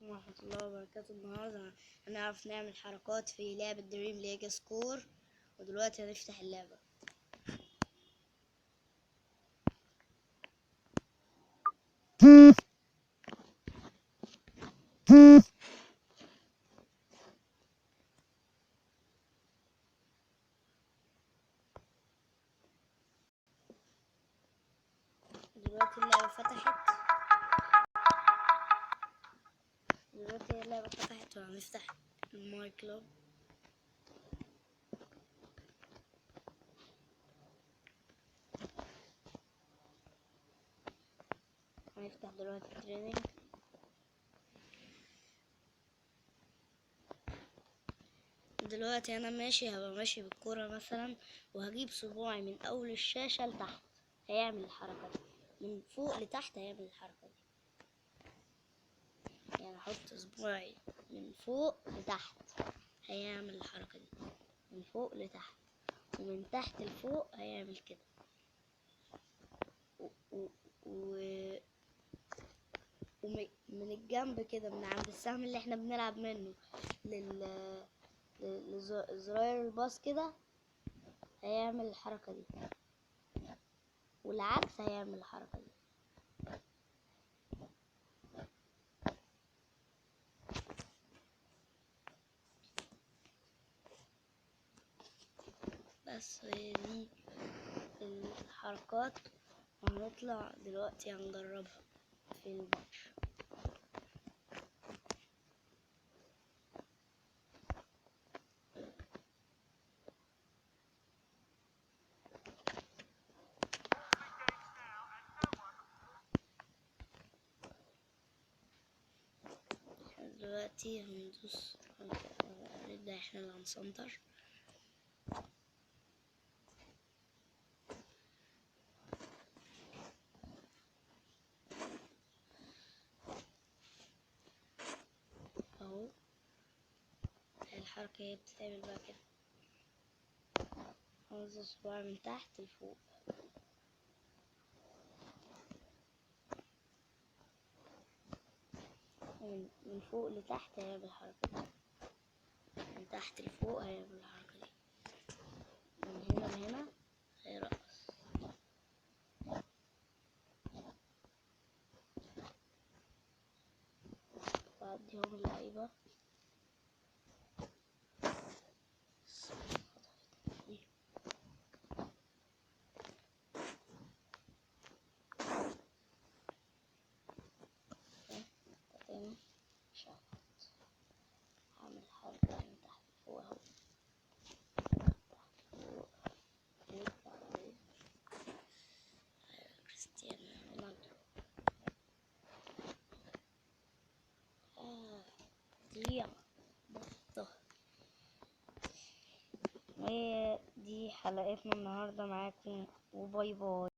ورحمة الله وبركاته. النهاردة هنعرف نعمل حركات في لعبة دريم ليج سكور، ودلوقتي هنفتح اللعبة. دلوقتي اللعبة فتحت وهنفتح الماي كلوب. هنفتح دلوقتي التريننج. دلوقتي انا هبقى ماشي بالكرة مثلا، وهجيب صباعي من اول الشاشة لتحت هيعمل الحركة دي، من فوق لتحت هيعمل الحركة دي. يعني احط صباعي من فوق لتحت هيعمل الحركة دي، من فوق لتحت، ومن تحت لفوق هيعمل كده، ومن الجنب كده من عند السهم اللي احنا بنلعب منه لزراير الباص كده هيعمل الحركة دي، والعكس هيعمل الحركة دي. بس هي دي الحركات، وهنطلع دلوقتي هنجربها في الماتش. دلوقتي هندوس، هنبدأ احنا اللي هنسنتر. اهو الحركة هي بتتعمل بقى كده، هنزل صباعي من تحت لفوق، من فوق لتحت هيعمل الحركة دي، من تحت لفوق هيعمل الحركة دي، من هنا لهنا هيرقص. وأديهم اللعيبة تاني. شفت هعمل حركة من تحت لفوق اهو، يطلع عليه كريستيانو رونالدو. دي بطة. هي دي حلقتنا النهاردة معاكم، وباي باي.